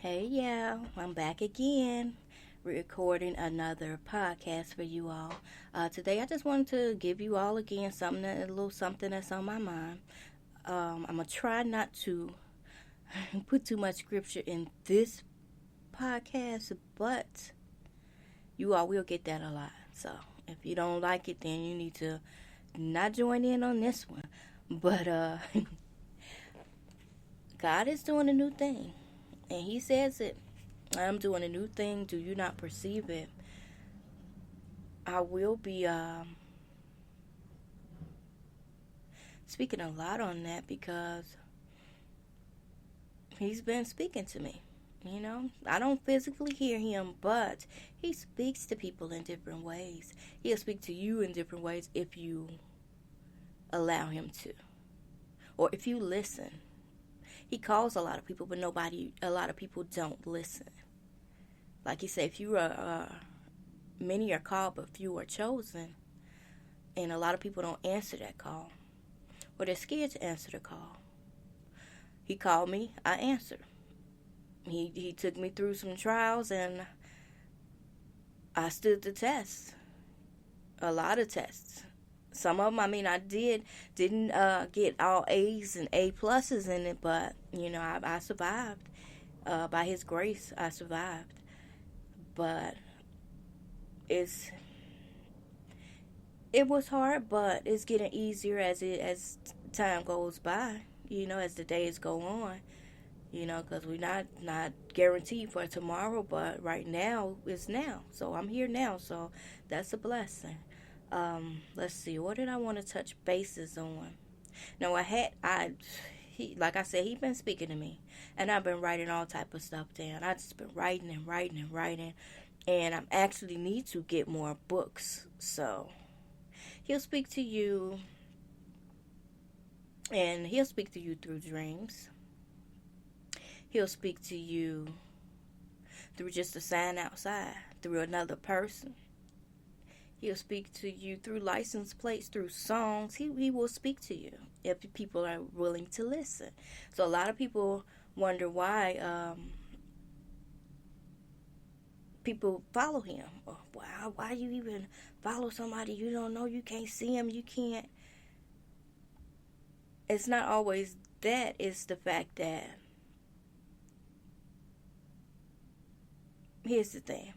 Hey, yeah, I'm back again, recording another podcast for you all. Today, I just wanted to give you all again a little something that's on my mind. I'm gonna try not to put too much scripture in this podcast, but you all will get that a lot. So, if you don't like it, then you need to not join in on this one. But God is doing a new thing, and He says it. I'm doing a new thing. Do you not perceive it? I will be speaking a lot on that because he's been speaking to me. You know, I don't physically hear him, but he speaks to people in different ways. He'll speak to you in different ways if you allow him to, or if you listen. He calls a lot of people, but a lot of people don't listen. Like he said, if you are, many are called, but few are chosen. And a lot of people don't answer that call, or they're scared to answer the call. He called me, I answered. He took me through some trials, and I stood the test. A lot of tests. Some of them, I didn't get all A's and A pluses in it, but I survived. By His grace, I survived. But it was hard, but it's getting easier as time goes by. As the days go on. Because we're not guaranteed for tomorrow, but right now is now. So I'm here now, so that's a blessing. Let's see, what did I want to touch bases on? No, like I said, he's been speaking to me, and I've been writing all type of stuff down. I just been writing and writing and writing, and I actually need to get more books. So he'll speak to you, and he'll speak to you through dreams. He'll speak to you through just a sign outside, through another person. He'll speak to you through license plates, through songs. He will speak to you if people are willing to listen. So a lot of people wonder why people follow him. Or why you even follow somebody you don't know? You can't see him. You can't. It's not always that. It's the fact that, here's the thing.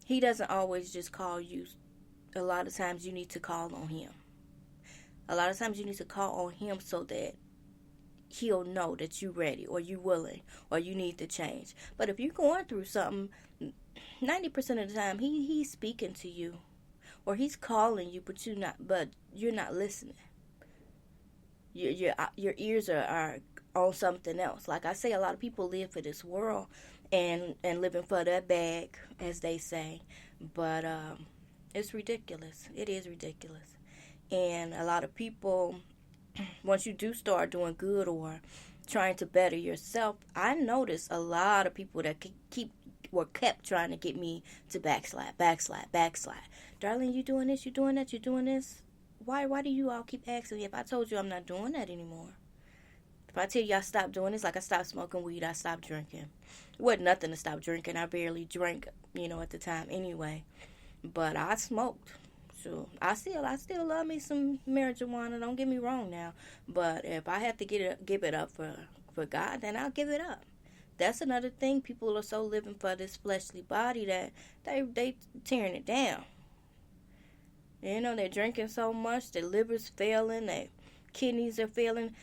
He doesn't always just call you. A lot of times you need to call on him. A lot of times you need to call on him so that he'll know that you're ready, or you're willing, or you need to change. But if you're going through something, 90% of the time he's speaking to you, or he's calling you, but you're not listening. Your ears are on something else. Like I say, a lot of people live for this world and living for their bag, as they say. But it's ridiculous. It is ridiculous. And a lot of people, once you do start doing good or trying to better yourself, I notice a lot of people that kept trying to get me to backslide. Darling, you doing this, you doing that, you doing this. Why do you all keep asking me? If I told you I'm not doing that anymore. If I tell you I stopped doing this, like I stopped smoking weed, I stopped drinking. It wasn't nothing to stop drinking. I barely drank, at the time anyway. But I smoked. So I still love me some marijuana. Don't get me wrong now. But if I have to give it up for God, then I'll give it up. That's another thing. People are so living for this fleshly body that they tearing it down. They're drinking so much, their liver's failing, their kidneys are failing.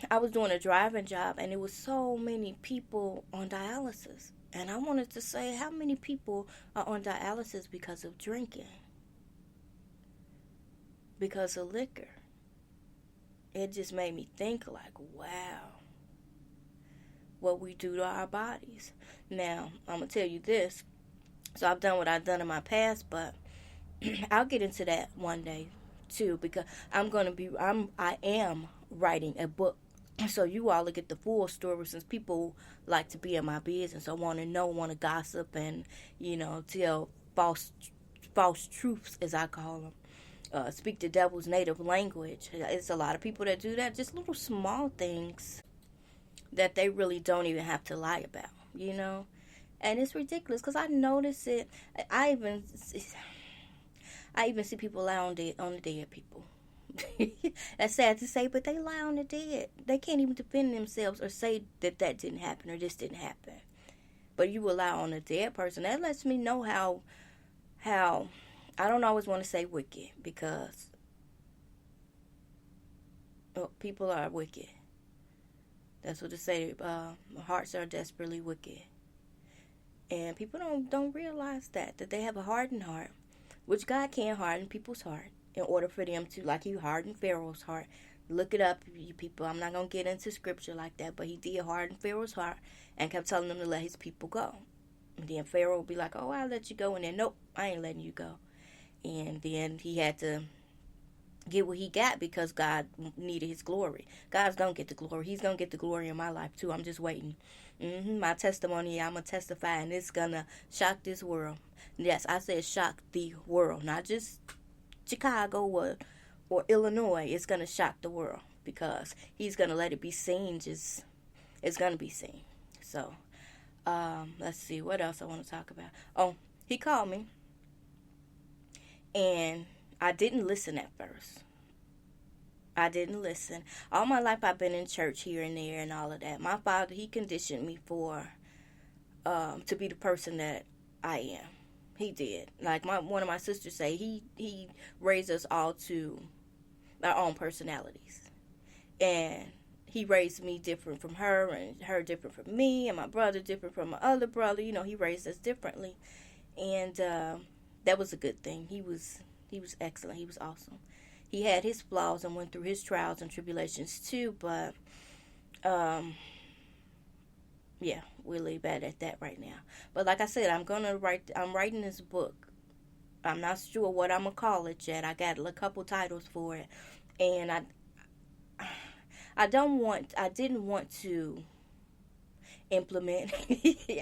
I was doing a driving job, and it was so many people on dialysis. And I wanted to say, how many people are on dialysis because of drinking? Because of liquor. It just made me think like, wow, what we do to our bodies. Now, I'm going to tell you this. So I've done what I've done in my past, but I'll get into that one day too, because I am writing a book, so you all will get the full story, since people like to be in my business or want to gossip and tell false truths, as I call them. Speak the devil's native language. It's a lot of people that do that. Just little small things that they really don't even have to lie about, you know? And it's ridiculous because I notice it. I even I even see people lie on the dead people. That's sad to say, but they lie on the dead. They can't even defend themselves or say that that didn't happen or this didn't happen. But you will lie on a dead person. That lets me know how I don't always want to say wicked because people are wicked. That's what they say. Hearts are desperately wicked, and people don't realize that they have a hardened heart, which God can harden people's heart in order for them to, like He hardened Pharaoh's heart. Look it up, you people. I'm not gonna get into scripture like that, but He did harden Pharaoh's heart and kept telling them to let His people go. And then Pharaoh would be like, "Oh, I'll let you go," and then, "Nope, I ain't letting you go." And then he had to get what he got because God needed His glory. God's gonna get the glory. He's gonna get the glory in my life too. I'm just waiting. My testimony, I'm gonna testify, and it's gonna shock this world. Yes, I said shock the world, not just Chicago or Illinois. It's gonna shock the world because He's gonna let it be seen. It's gonna be seen. So, let's see what else I want to talk about. Oh, he called me, and I didn't listen at first. I didn't listen. All my life I've been in church here and there and all of that. My father, he conditioned me to be the person that I am. He did. Like one of my sisters say, he raised us all to our own personalities. And He raised me different from her, and her different from me, and my brother different from my other brother. You know, He raised us differently. And that was a good thing. He was excellent. He was awesome. He had his flaws and went through his trials and tribulations too, but yeah, we'll leave that at that right now. But like I said, I'm writing this book. I'm not sure what I'm gonna call it yet. I got a couple titles for it, and I didn't want to implement.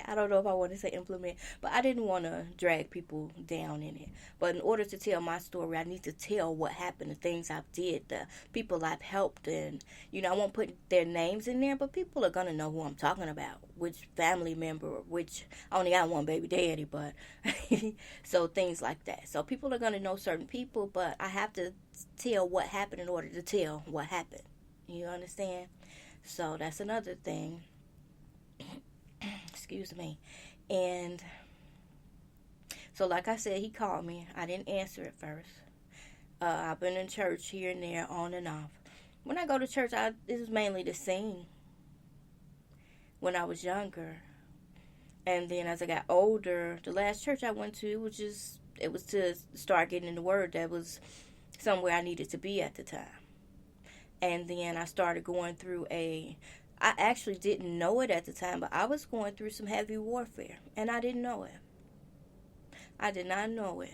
I don't know if I want to say implement, but I didn't want to drag people down in it. But in order to tell my story, I need to tell what happened, the things I've did, the people I've helped, and I won't put their names in there, but people are gonna know who I'm talking about, which family member, which I only got one baby daddy, but so things like that. So people are gonna know certain people, but I have to tell what happened in order to tell what happened. You understand? So that's another thing. Excuse me. And so like I said, he called me. I didn't answer at first. I've been in church here and there, on and off. When I go to church, this is mainly to sing when I was younger. And then as I got older, the last church I went to it was to start getting in the Word. That was somewhere I needed to be at the time. And then I started going through I actually didn't know it at the time, but I was going through some heavy warfare, and I didn't know it. I did not know it.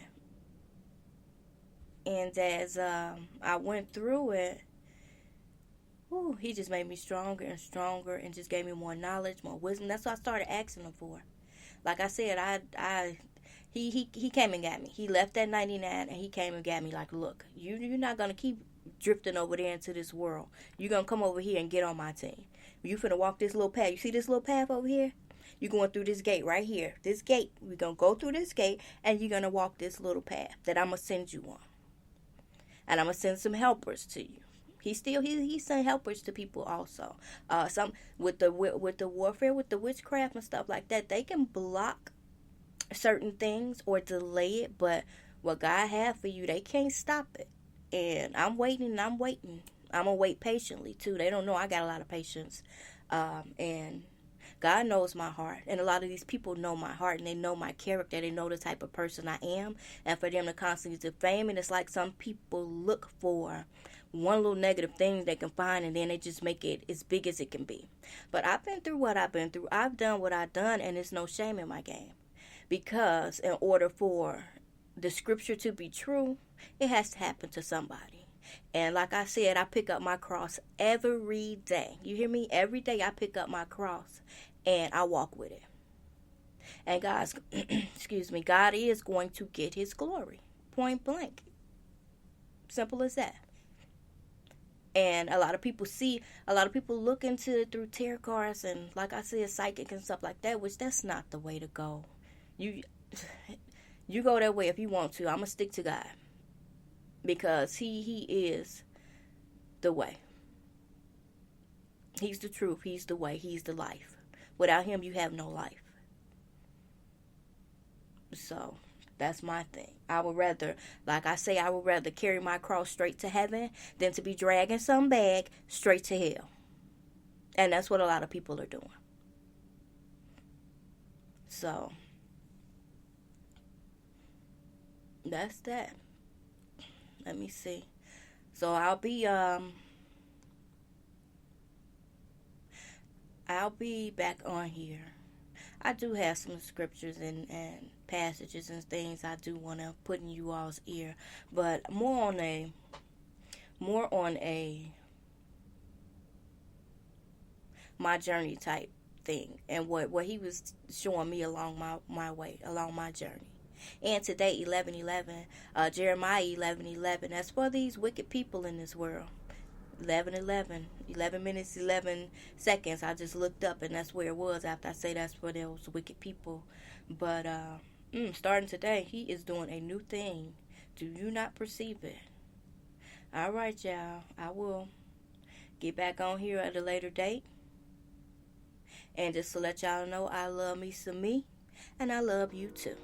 And as I went through it, He just made me stronger and stronger, and just gave me more knowledge, more wisdom. That's what I started asking Him for. Like I said, He came and got me. He left at 99, and He came and got me. Like, look, you're not gonna keep drifting over there into this world. You're gonna come over here and get on my team. You finna walk this little path. You see this little path over here? You're going through this gate right here. This gate. We're going to go through this gate, and you're going to walk this little path that I'm going to send you on. And I'm going to send some helpers to you. He sent helpers to people also. Some with the warfare, with the witchcraft and stuff like that, they can block certain things or delay it, but what God had for you, they can't stop it. And I'm waiting. I'm going to wait patiently, too. They don't know I got a lot of patience. And God knows my heart. And a lot of these people know my heart, and they know my character. They know the type of person I am. And for them to constantly defame me, it's like some people look for one little negative thing they can find, and then they just make it as big as it can be. But I've been through what I've been through. I've done what I've done, and there's no shame in my game. Because in order for the scripture to be true, it has to happen to somebody. And like I said, I pick up my cross every day. You hear me? Every day I pick up my cross and I walk with it. And God is going to get His glory. Point blank. Simple as that. And a lot of people look into it through tarot cards and, like I said, psychic and stuff like that, which that's not the way to go. You you go that way if you want to. I'm gonna stick to God because He is the way. He's the truth. He's the way. He's the life. Without Him, you have no life. So that's my thing. I would rather, like I say, I would rather carry my cross straight to heaven than to be dragging some bag straight to hell. And that's what a lot of people are doing. So that's that. Let me see. So I'll be back on here. I do have some scriptures and passages and things I do want to put in you all's ear, but more on a my journey type thing and what he was showing me along my way, along my journey. And today, 11:11, Jeremiah 11:11. That's for these wicked people in this world. 11:11, 11 minutes 11 seconds. I just looked up and that's where it was. After I say that's for those wicked people, but starting today, He is doing a new thing. Do you not perceive it? All right, y'all. I will get back on here at a later date. And just to let y'all know, I love me some me, and I love you too.